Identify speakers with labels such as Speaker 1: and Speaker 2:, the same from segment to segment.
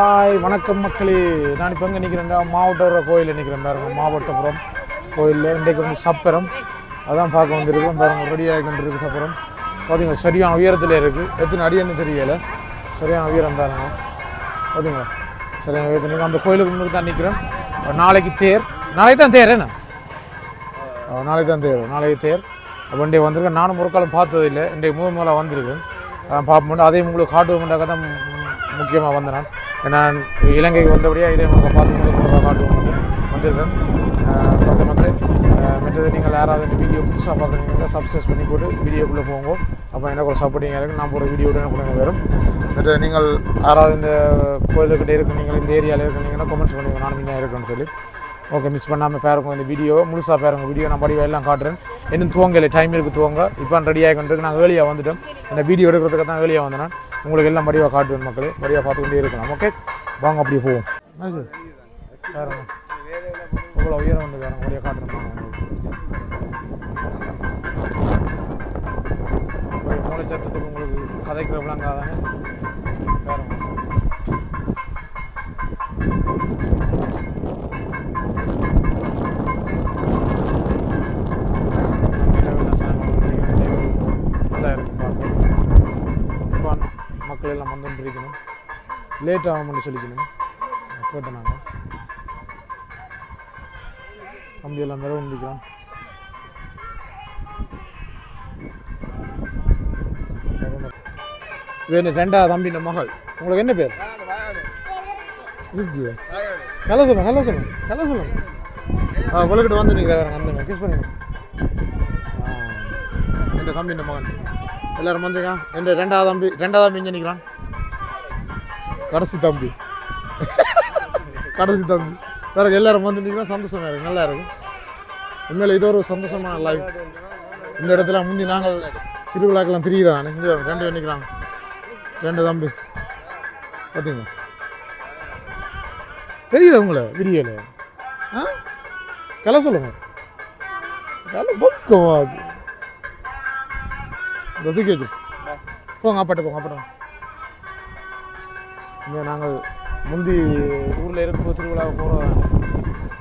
Speaker 1: Hi வணக்கம் மக்களே. நான் இப்போ எங்கே நிற்கிறேன்டா, மாவட்ட கோயிலில் நிற்கிறேன் பாருங்க. மாவட்டபுரம் கோயிலில் இன்றைக்கு வந்து சப்பரம் அதான் பார்க்க வந்துருக்கோம் பாருங்க. ரெடியாக கொண்டிருக்கு சப்பரம். பார்த்தீங்களா சரியான உயரத்தில் இருக்குது. எத்தனை அடின்னு தெரியலை, சரியான உயரம் பாருங்க. பார்த்தீங்களா சரியான உயரத்தில் அந்த கோயிலுக்கு முன்னுக்கு தான் நிற்கிறேன். நாளைக்கு தேர், நாளைக்கு தான் தேர் என்ன நாளைக்கு தான் தேர், நாளைக்கு தேர். வண்டியை வந்திருக்கேன். நானும் ஒரு காலம் பார்த்ததில்லை, இன்றைக்கு முதல்ல வந்திருக்கேன். பார்ப்போம். அதையும் உங்களுக்கு காட்டுவோம்டாக்க தான் முக்கியமாக வந்தேன். நான் இலங்கைக்கு வந்தபடியாக இதே உங்களுக்கு பார்த்து காட்டுவோம் வந்திருக்கேன். பத்து மக்கள் மற்றது நீங்கள் யாராவது இந்த வீடியோ புதுசாக பார்க்குறீங்க சப்ஸ்கிரைப் பண்ணி போட்டு வீடியோக்குள்ளே போங்க. அப்போ எனக்கு ஒரு சப்போர்ட்டிங்காக இருக்குது. நான் ஒரு வீடியோட கூட வரும். மற்ற நீங்கள் யாராவது இந்த கோயிலுக்கிட்டே இருக்கு, நீங்கள் இந்த ஏரியாவில் இருக்கிறீங்கன்னா கமெண்ட்ஸ் பண்ணுவீங்க, நானும் இன்னும் இருக்குன்னு சொல்லி. ஓகே, மிஸ் பண்ணாமல் பாருங்க இந்த வீடியோவை முழுசாக பாருங்க. வீடியோ நான் படிவா எல்லாம் காட்டுறேன். இன்னும் துவங்கலை, டைம் இருக்குது துவங்க. இப்போ ரெடியாக கொண்டிருக்கு. நான் ஏர்லியாக வந்துட்டோம். இந்த வீடியோ எடுக்கிறதுக்கு தான் ஏர்லியாக வந்தேன். உங்களுக்கு எல்லாம் படிவாக காட்டுவேன் மக்களே. படிவாக பார்த்து கொண்டே இருக்கலாம். ஓகே வாங்க அப்படியே போவோம். பாருங்க இவ்வளோ உயரம் வந்து பாருங்க. படியாக காட்டுறேன் உங்களுக்கு. மூளைச்சத்தத்துக்கு உங்களுக்கு கதைக்கிற விளங்காதானே பாருங்க. மக்கள் எல்லாம் வந்துட்டு இருக்கணும். லேட் ஆகும்னு சொல்லிக்கணும் கேட்டோம். நாங்கள் தம்பி எல்லாம் மிரவு நிற்கிறோம். இது என்ன ரெண்டாவது தம்பி இந்த மகள். உங்களுக்கு என்ன பேர்? ஹலோ சொல்லுங்க, ஹலோ சொல்லுங்க, ஹலோ சொல்லுங்க. உலகிட்ட வந்து நிற்கிற வேறு அந்த கிஸ் பண்ணுங்க. என் தம்பி இந்த மகன் எல்லோரும் வந்துங்க. என் ரெண்டாவது தம்பி இங்கே நிற்கிறான். கடைசி தம்பி வேறு எல்லோரும் வந்து நிற்கிறான். சந்தோஷமாக இருக்குது, நல்லா இருக்குது. உண்மையில் இது ஒரு சந்தோஷமான லைஃப். இந்த இடத்துல முந்தி நாங்கள் திருவிழாக்கெல்லாம் திரிகிறான். இங்கே ரெண்டு பேர் நிற்கிறாங்க, ரெண்டு தம்பி. பார்த்தீங்க தெரியுது உங்களை வீடியோவில்? கலை சொல்லுங்க. கலை பக்கமா கேட்கு போங்க. அப்பாட்ட போங்க, அப்பாட்ட. இங்கே நாங்கள் முந்தி ஊரில் இருக்கும்போது திருவிழாவை போகிறோம்.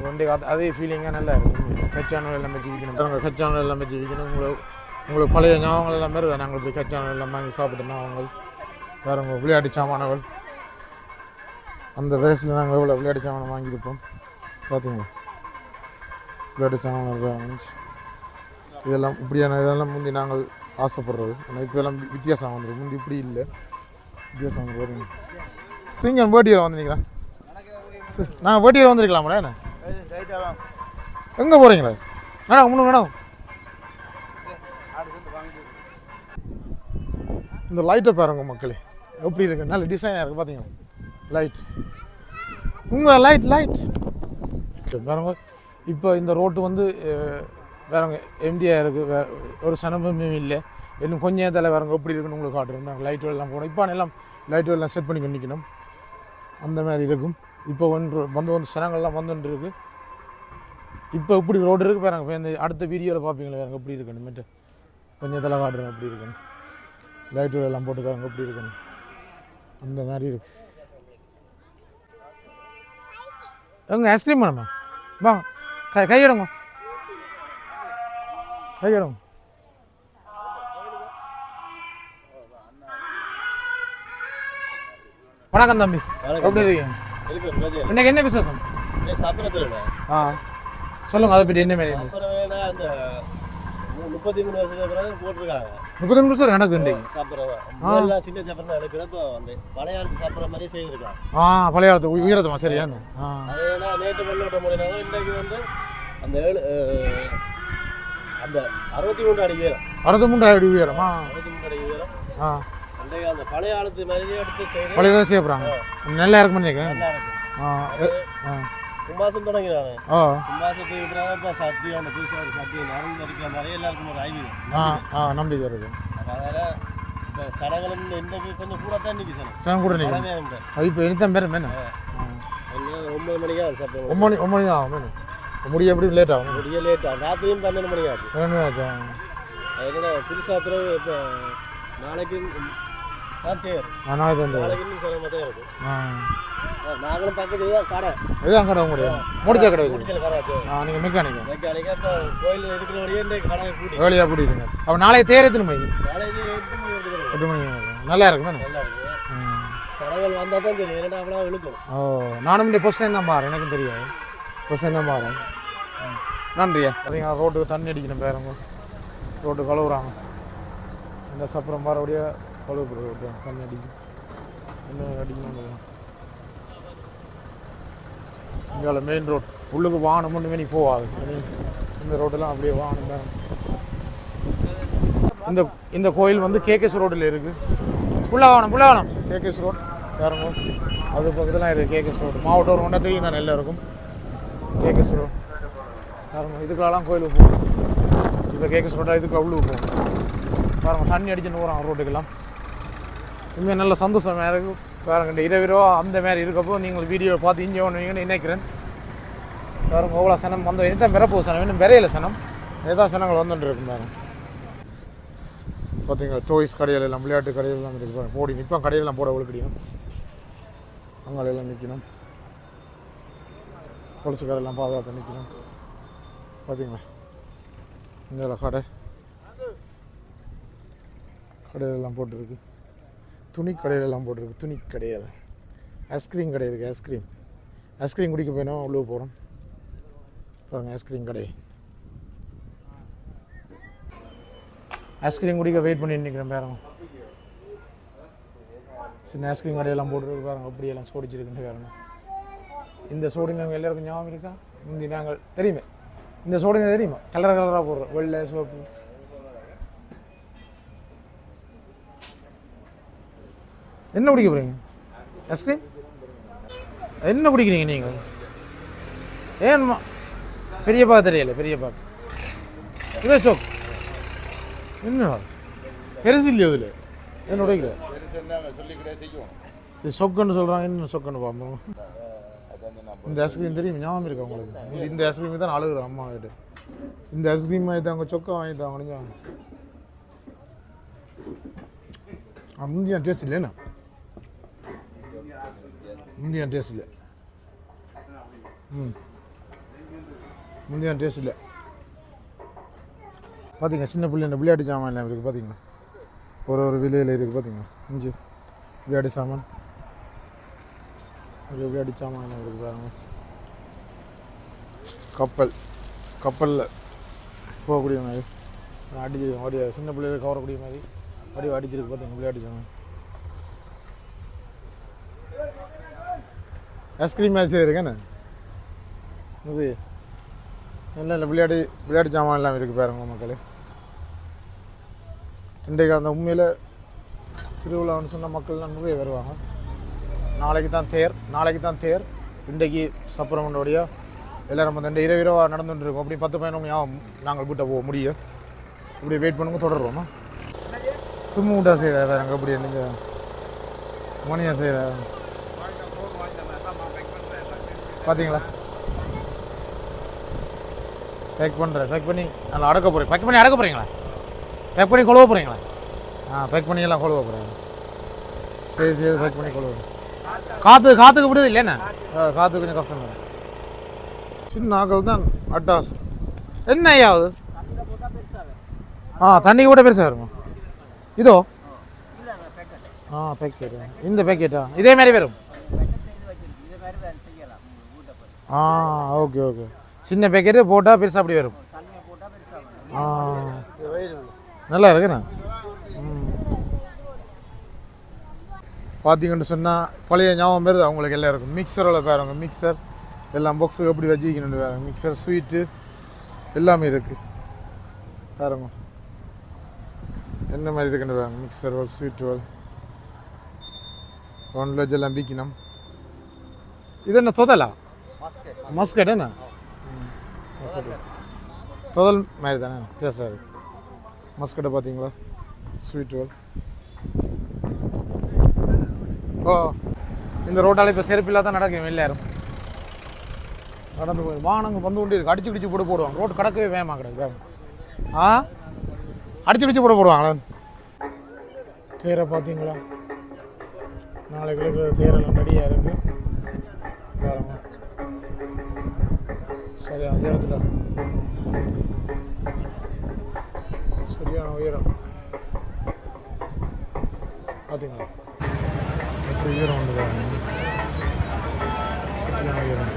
Speaker 1: ஒன்றே அதே ஃபீலிங்காக நல்லா இருக்கும். கச்சானல் எல்லாம் வச்சு விற்கணும். கச்சானல் எல்லாம் வச்சு விற்கணும். உங்களுக்கு பழைய ஞாபகங்கள் எல்லாம் மாரி தான். நாங்கள் போய் கச்சானல் எல்லாம் வாங்கி சாப்பிட்டோம். அவங்க வேறு உங்கள் விளையாட்டு சாமானங்கள் அந்த வயசில் நாங்கள் எவ்வளோ விளையாட்டு சாமானம் வாங்கியிருப்போம். பார்த்தீங்களா விளையாட்டு சாமான் இதெல்லாம் இப்படியான இதெல்லாம் முந்தி நாங்கள் ஆசைப்படுறது. ஆனால் இப்போ எல்லாம் வித்தியாசம் வந்துடும். முந்தி இப்படி இல்லை, வித்தியாசம் வந்து வருங்க. திங்கன் வேட்டியில் வந்து நிற்கிறேன். நான் வேட்டியில் வந்துருக்கலாம்டா. என்ன எங்கே போகிறீங்களா? மேடம் முன்னு மேடம் இந்த லைட்டை பாருங்க மக்களே, எப்படி இருக்கு. நல்ல டிசைனாக இருக்குது. பார்த்தீங்களா லைட், உங்கள் லைட் பாருங்க. இப்போ இந்த ரோட்டு வந்து வேறங்க எம்டியாக இருக்குது. ஒரு சனமும் இல்லை. இன்னும் கொஞ்சம் நேரத்தில் வேறங்க எப்படி இருக்குன்னு உங்களுக்கு காட்டுறோம். நாங்கள் லைட்டு எல்லாம் போகணும். இப்போ எல்லாம் லைட்டு எல்லாம் செட் பண்ணி நிற்கணும். அந்த மாதிரி இருக்கும். இப்போ வந்து சனங்கள்லாம் வந்துட்டு இருக்குது. இப்போ இப்படி ரோடு இருக்குது பாருங்க. இப்போ இந்த அடுத்த வீடியோவில் பார்ப்பீங்களா வேறங்க எப்படி இருக்கணும். மேட்டு கொஞ்சம் இதெல்லாம் காட்டுறோம் எப்படி இருக்கணும். லைட்டு எல்லாம் போட்டுக்காரங்க எப்படி இருக்கணும். அந்த மாதிரி இருக்கு. எங்க ஐஸ்கிரீம் வேணுமா? வா கையிடுங்க. வணக்கம் தம்பி, எப்படி இருக்கீங்க? இன்னைக்கு என்ன விசேஷம்? சொல்லுங்க, அதை பற்றி என்ன மாதிரி?
Speaker 2: 33 வருஷம் போட்டிருக்காங்க.
Speaker 1: 33 வருஷம் நடக்குது இன்றைக்கு.
Speaker 2: சின்ன சப்பரம் எடுக்கிறப்ப வந்து பழைய காலத்து சாப்பிட்ற மாதிரியே செய்திருக்காங்க.
Speaker 1: பழைய காலத்து உயரத்துமா? சரியா?
Speaker 2: அதேனா நேற்று பண்ண முடியாது. இன்றைக்கு வந்து அந்த அந்த 63 அடி உயரம்.
Speaker 1: 63 அடி உயரமா?
Speaker 2: 63 அடி உயரம். அந்த பழைய காலத்து மாதிரியே எடுத்து செய்து
Speaker 1: பழையதான் செய்யப்படுறாங்க. நல்லா இருக்குன்னு நினைக்கிறேன்.
Speaker 2: நல்லா இருக்கும். கும்பாசம் தொடங்கிறாங்க. கும்பாசத்துக்கு இப்போ சக்தி அந்த புதுசாக ஒரு சக்தி நடந்து இருக்கிற நிறைய எல்லாருக்கும் ஒரு ஐடியா
Speaker 1: நம்பிக்கை இருக்கு.
Speaker 2: அதனால் இப்போ சடங்களும் இன்றைக்கு கொஞ்சம் கூட தான் இன்றைக்கி
Speaker 1: சனம் கூட நிற்கும். இப்போ இனித்தான் பேர் என்ன
Speaker 2: 9 மணிக்கு ஆகும் சாப்பிடுவோம்.
Speaker 1: 9 மணி ஆகும் வேணும். முடிய எப்படி லேட் ஆகும்?
Speaker 2: லேட் ஆகும். ராத்திரியும் 12 மணி ஆகும்.
Speaker 1: வேணும்.
Speaker 2: அதோட புதுசாக இப்போ நாளைக்கு தேர்
Speaker 1: நாளைக்கு தான் தேர்.
Speaker 2: நாளைக்கு இன்னும் சிரமமாக தான் இருக்கும்.
Speaker 1: ஆ
Speaker 2: நாங்களும் பக்கத்து இதுதான் கடை.
Speaker 1: இதுதான் கடை உங்களுடைய முடிச்ச கடை இது.
Speaker 2: முடிச்சல் கடை வச்சு.
Speaker 1: நீங்கள் மெக்கானிக்கா
Speaker 2: மெக்கானிக்கா இப்போ கோயில் இருக்கிறபடியே இந்த கடையை கூட்டி.
Speaker 1: வேலையாக கூட்டிடுங்க. அப்போ நாளைக்கு தேர் எத்தனை மணிக்கு?
Speaker 2: நாளைக்கு 8 மணி வரைக்கும் இருக்கும்.
Speaker 1: 8 மணிக்கு நல்லா இருக்கும் தானே?
Speaker 2: நல்லா இருக்கும். சடங்கள் வந்தால் தான் தெரியும். ஏன்னா அவ்வளோ இழுக்கும்.
Speaker 1: ஓ நானும் இந்த பொஸ்டன் தான் பாரு, எனக்கும் தெரியாது. பொஸ்டன் தான் பாரு. நன்றியா. பார்த்தீங்கன்னா ரோட்டுக்கு தண்ணி அடிக்கணும் பேருங்க. ரோட்டு கழுவுறாங்க. இந்த சப்பரம் பாரபடியே கழுவு ரோட்டு தண்ணி அடிக்கும். என்ன அடிக்கணும் இங்கே மெயின் ரோட். உள்ளுக்கு வாகனம் ஒன்றுமே நீ போகாது. இந்த ரோட்டெல்லாம் அப்படியே வாகனம் தான். இந்த கோயில் வந்து கேகேஎஸ் ரோட்டில் இருக்குது. புல்லாவனம் கேகேஎஸ் ரோட் பாருங்க. அது பக்கத்தில் இருக்குது கேகேஎஸ் ரோடு. மாவட்டம் ஒரு ஒன்றா தெரியும் தான் நெல்லை இருக்கும். கேகேஎஸ் ரோடு பாருங்க. இதுக்கெல்லாம் கோயிலுக்கு போகும். இப்போ கேகேஎஸ் ரோட்டா இதுக்கு உள்ளுக்கு போகும் பாருங்க. தண்ணி அடிச்சுன்னு போகிறாங்க ரோட்டுக்கெல்லாம். இனிமேல் நல்ல சந்தோஷமாக இருக்குது பாருங்க. இந்த இரவிரோ அந்த மாதிரி இருக்கப்போ நீங்கள் வீடியோ பார்த்து இங்கே ஒன்றுவீங்கன்னு நினைக்கிறேன். பாருங்க எவ்வளோ சனம் வந்து எதான் விரப்போ சனம் இன்னும் விரையில சனம் ஏதாவது சனங்கள் வந்துட்டு இருக்கும் பாருங்க. பார்த்தீங்களா டோய்ஸ் கடைகள் எல்லாம் விளையாட்டு கடைகள் எல்லாம் இருக்குது பாருங்க. போடி நிற்போம் கடையெல்லாம் போட ஒழுக்கடியும் அங்கெல்லாம் நிற்கணும். கொலுசு கடையெல்லாம் பாதுகாத்து நிற்கணும். பார்த்தீங்களா இங்கே கடையெல்லாம் போட்டுருக்கு. துணி கடையிலெல்லாம் போட்டிருக்கு. துணி கடையில் ஐஸ்கிரீம் கடை இருக்குது. ஐஸ்கிரீம் குடிக்க போயினோம் உள்ளே போகிறோம் பாருங்கள். ஐஸ்கிரீம் கடை ஐஸ்கிரீம் குடிக்க வெயிட் பண்ணி நிற்கிறேன் பாருங்க. சின்ன ஐஸ்கிரீம் கடையெல்லாம் போட்டுருக்கு பாருங்க. அப்படியெல்லாம் சோடிச்சிருக்குன்னு பாருங்க. இந்த சோடிங்க எல்லாருக்கும் ஞாபகம் இருக்கா? முந்தி நாங்கள் தெரியுமே இந்த சோடிங்க தெரியுமா? கலர் கலராக போடுறோம். வெள்ளை சோப்பு. என்ன குடிக்க போகிறீங்க? ஐஸ்கிரீம் என்ன குடிக்கிறீங்க நீங்கள்? ஏன்மா பெரியப்பா தெரியல. பெரியப்பா இதே சோக் என்ன பெருசு இல்லையோ இதில் என்ன உடைக்கிற இது சொக்குன்னு சொல்கிறாங்க. என்ன சொக்குன்னு பார்ப்போம். இந்த ஐஸ்கிரீம் தெரியும் ஞாபகம் இருக்கா உங்களுக்கு? இந்த ஐஸ்கிரீம் தான் அழுகுறேன் அம்மா கிட்ட. இந்த ஐஸ்கிரீம் வாங்கிட்டாங்க சொக்கா வாங்கிட்டாங்க. முந்தியா டேஸ்ட் இல்லைண்ணா. முந்தியான் டேஸ்ட் இல்லை. முந்தியான் டேஸ்ட் இல்லை. பார்த்தீங்க சின்ன பிள்ளைங்க விளையாட்டு சாமான் எல்லாம் இருக்குது. பார்த்தீங்களா ஒரு விலையில் இருக்குது. பார்த்தீங்களா இஞ்சி விளையாட்டு சாமான். விளையாட்டு சாமான் எல்லாம் இருக்குது பாருங்க. கப்பலில் போகக்கூடிய மாதிரி அடிச்சு சின்ன பிள்ளைகளை கவரக்கூடிய மாதிரி அப்படியே அடிச்சிருக்கு. பார்த்தீங்க விளையாட்டு சாமான். ஐஸ்கிரீம் மாதிரி செய்திருக்கேண்ணே. இது இல்லை விளையாட்டு சாமான் எல்லாம் இருக்குது பாருங்க மக்களே. இன்றைக்கு அந்த உண்மையில் திருவிழான்னு சொன்ன மக்கள்லாம் நிறைய வருவாங்க. நாளைக்கு தான் தேர். இன்றைக்கு சப்பரமண்டோடைய எல்லோரும் வந்து இரவாக நடந்துட்டுருக்கோம். அப்படி 10-15 மணி ஆகும் நாங்கள் வீட்டை போக முடியும். இப்படி வெயிட் பண்ணுங்க தொடர்றோமா. தும்மு விட்டா செய்கிற வேறுங்க அப்படி நீங்கள் மணியாக செய்கிற பார்த்தீங்களா? பேக் பண்ணி நல்லா அடக்க போகிறேன். பேக் பண்ணி அடக்க போகிறீங்களா? பேக் பண்ணி கொழுவ போகிறீங்களா? பேக் பண்ணி எல்லாம் கொழுவ போகிறேன். சரி பேக் பண்ணி கொழுவ. காற்றுக்கு விடுது இல்லைண்ணா. காற்று கொஞ்சம் கஷ்டம் தான். சின்ன ஆக்கள் தான் அட்டாஸ். என்ன ஐயாவது? தண்ணி கூட பெருசாக வருமா? இதோ பேக்கெட். இந்த பேக்கெட்டா இதே மாதிரி வரும். ஓகே. சின்ன பேக்கெட்டு போட்டால் பெருசாக அப்படி வரும். நல்லா இருக்குண்ணா. பார்த்தீங்கன்னு சொன்னால் பழைய ஞாபகம் வருது அவங்களுக்கு எல்லாம் இருக்கும். மிக்சரோட பாருங்க. மிக்சர் எல்லாம் பாக்ஸுக்கு எப்படி வச்சுக்கணுன்னு பாருங்க. மிக்சர் ஸ்வீட்டு எல்லாமே இருக்குது பாருங்க. என்ன மாதிரி இருக்குன்னு பாருங்க. Mixture roll sweet roll 1 veg எல்லாம் பிக்கணும். இது என்ன தொதலா? மஸ்கட் என்ன? தொதல் மாதிரி தானே டேஸ்டாக இருக்குது. மஸ்கட்டை பார்த்தீங்களா? Sweet roll. இந்த ரோட்டால் இப்போ செருப்பில்லா தான் நடக்கும். எல்லாரும் நடந்து போய் வானங்க வந்து கொண்டு இருக்கு. அடிச்சு போடுவாங்க. ரோடு கடக்கவே வேகமாக கிடக்கு. அடிச்சு போடுவாங்களா? தேரை பார்த்தீங்களா? நாளைக்கு இருக்கிற தேரெல்லாம் ரெடியாக இருக்குது பாருங்க. சரியான உயரத்தில் சரியான உயரம் பார்த்தீங்களா எப்படி உயரம் வந்து பாருங்க. சரியான உயரம்.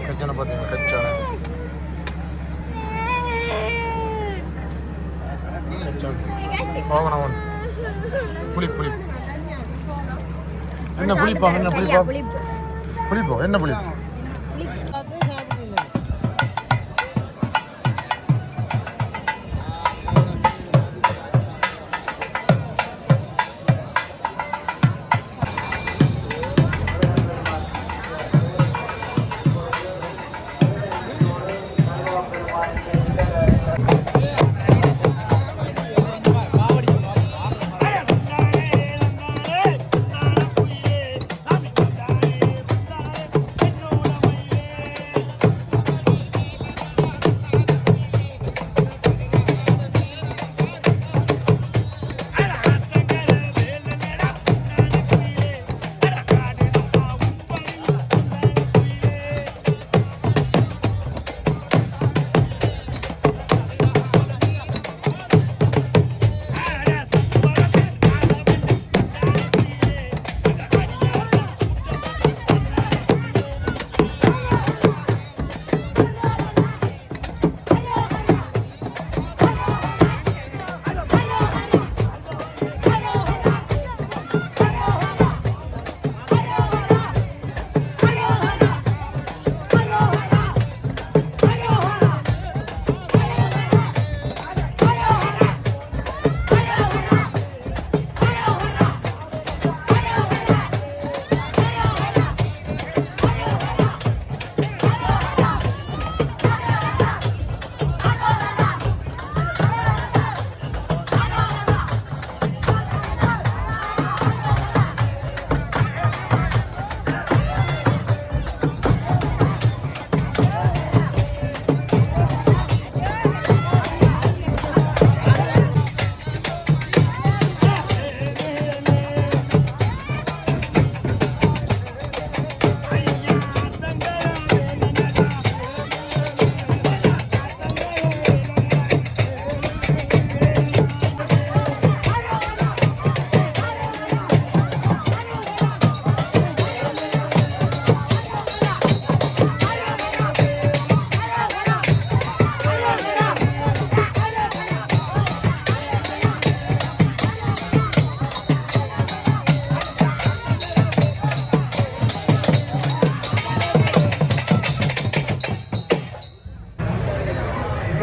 Speaker 1: கச்சனை பார்த்தீங்கன்னா கச்சனை வாங்கணும் புளி புளி என்ன புளிப்பா என்ன புளிப்பா புளிப்போ என்ன புளிப்பு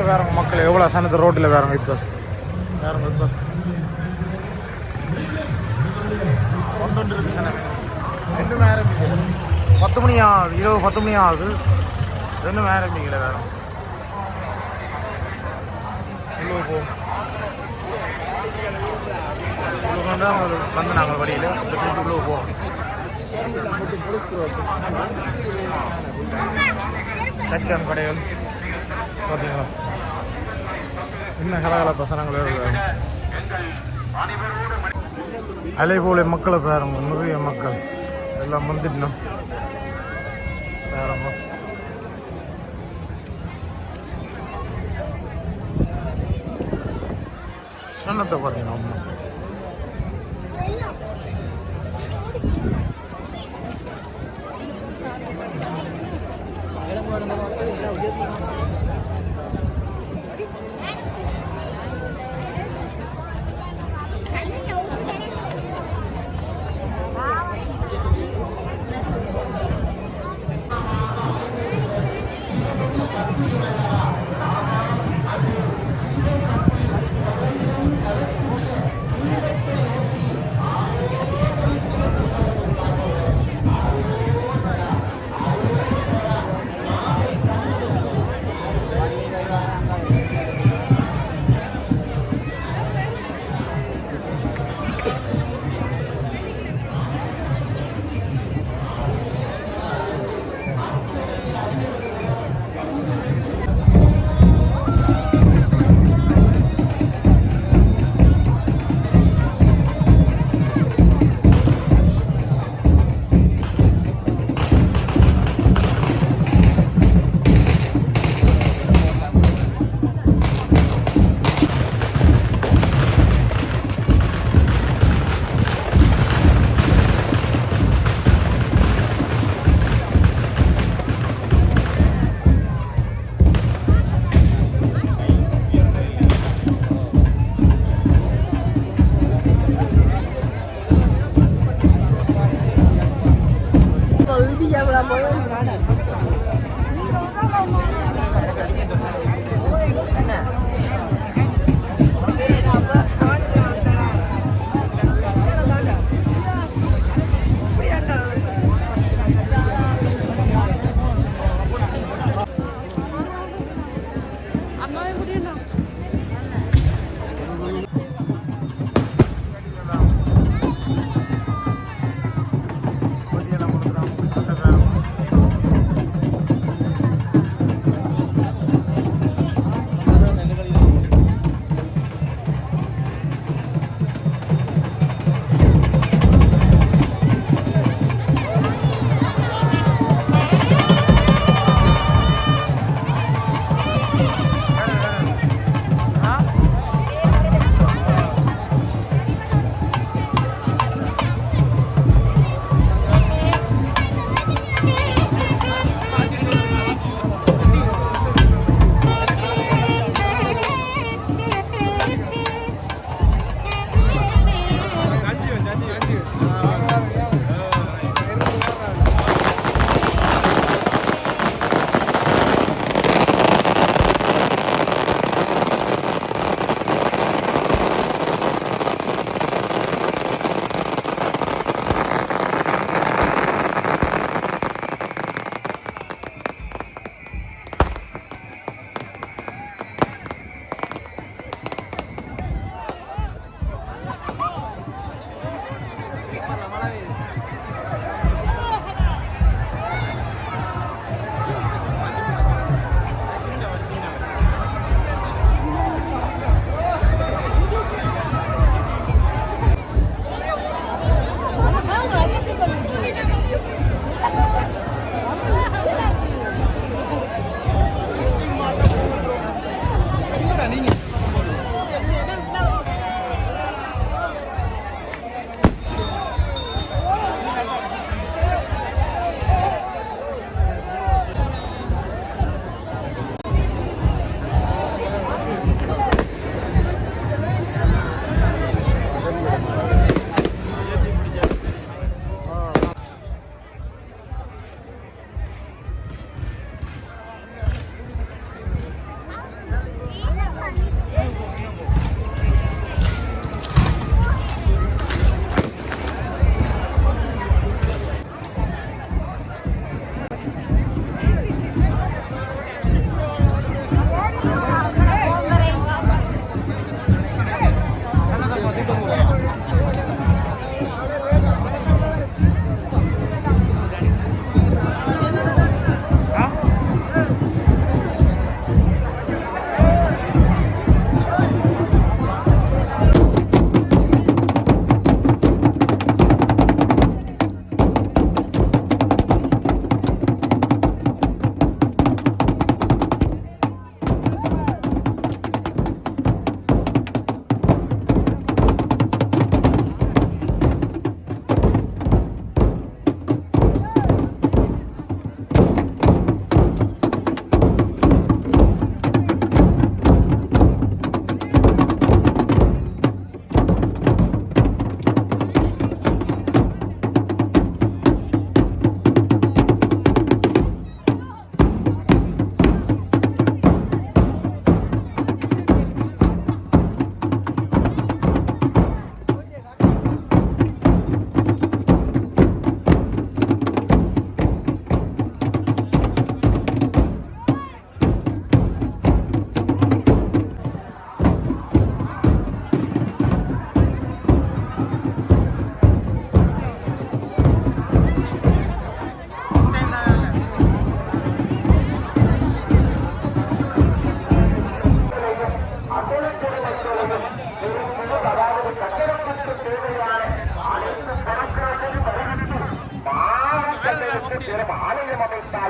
Speaker 1: வேறங்க மக்கள் எவ்வளோ சனத்து ரோட்டில் வேறங்க இப்போ வேறங்க இப்போ ஒன்று இருக்கு சனம் ரெண்டும் ஆரம்பிக்கல 10 மணி ஆகுது 10 மணி ஆகுது ரெண்டும் ஆரம்பிக்கல வேற உள்ளே போகும் வந்து நாங்கள் வழியில் திருப்பி உள்ளே போவோம் கச்சான் கடைகள் பார்த்தீங்களா இன்னும் கலகல பசனங்களே அலை போல மக்களை பாருங்க நிறைய மக்கள் எல்லாம் வந்துடணும் பாருங்க சொன்னத்தை பார்த்தீங்கன்னா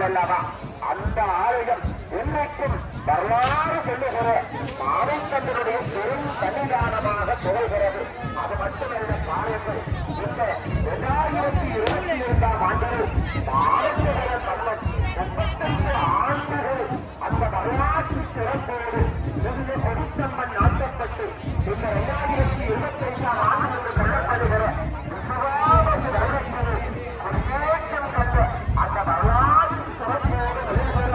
Speaker 3: அல்லவா அந்த ஆலயம் இன்றைக்கும் வரலாறு சொல்லுகிற மாவட்டத்தினுடைய பெரும் சன்னிதானமாக திகழ்கிறது. அது மட்டுமல்ல, பாருங்கள், இந்த 2022ஆம் ஆண்டில் மாவட்ட கண்ணன் 35 ஆண்டுகள் அந்த வரலாற்று சிறப்போடு புதிய கொடித்தம்மன் நாட்டப்பட்டு இந்த 2025ஆம் ஆண்டு கொள்ளப்படுகிற விசுவாசி வருடத்தில் முன்னேற்றம் கண்ட அந்த வரலாற்று சிறப்போடு வெளிவர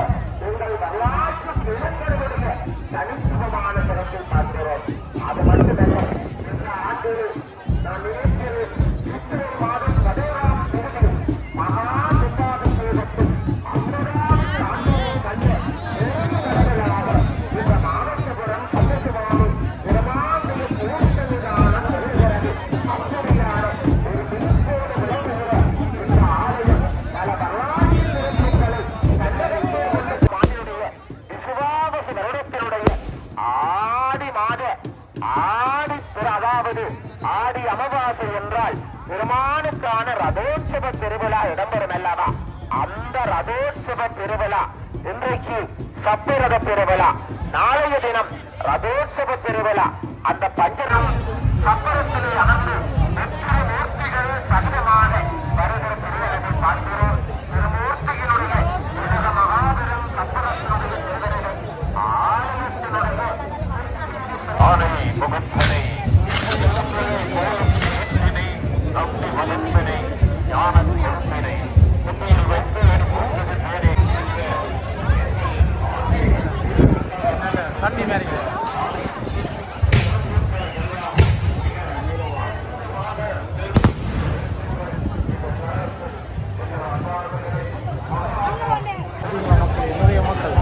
Speaker 3: எங்கள் வரலாற்று இளைஞர்களுடைய தனித்துவமான சிறப்பை பார்க்கிறோம். அது மட்டுமல்ல, இந்த ஆண்டு நான் நினைக்கிறேன் சித்திரை மாதம் 11ஆம் தேதி மகா கும்பாபிஷேகத்தில் 50வது ஆண்டினை கண்ட பெருந்தலைவர்களாக இந்த மாவட்டபுரம் கந்தசுவாமி பிரமாண்டிய பூசணிதானம் வருகிறது. அப்படியான ஒரு பிடிப்போடு விளங்குகிற இந்த ஆலயம் பல வரலாற்று சிறப்புகளை தன்னகத்தே கொண்ட சுவாமியுடைய விசுவாவசு வருடத்தினுடைய ஆடி மாத ஆடி அதாவது ஆடி அமாவாசை என்றால் பெருமானுக்கான ரதோற்சவ திருவிழா இடம்பெறும் அல்லவா? அந்த ரதோற்சவ திருவிழா இன்றைக்கு சப்பரத திருவிழா, நாளைய தினம் ரதோற்சவ திருவிழா. அந்த பஞ்சரம் சப்பரத்திலே அமர்ந்து வெற்றி மூர்த்திகள் சகிதமான வருகிற திருவிழத்தை பார்க்கிறோம். திருமூர்த்தியினுடைய உலக மகாபெரும் சப்பரத்தினுடைய திருவிழை ஆலயத்தினுடைய ஆனை முகத்தனை நம்பி வளர்ப்பனை ஞான கொடுப்பனை புத்தியில் வைத்து
Speaker 1: தண்ணி மாதிரி நிறைய மக்கள்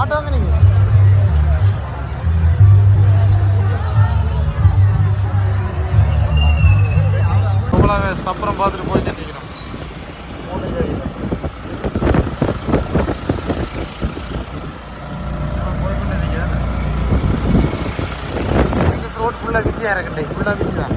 Speaker 1: ஆட்டோ வாங்க நீங்க இவ்வளவு சப்பரம் பார்த்துட்டு போயிட்டு நிற்கிறோம் 3 ஜாதியில் போய்கிட்டு நிற்கிறேன் ரோட் ஃபுல்லாக பிஸியாக இருக்குண்டே ஃபுல்லாக பிஸி தான்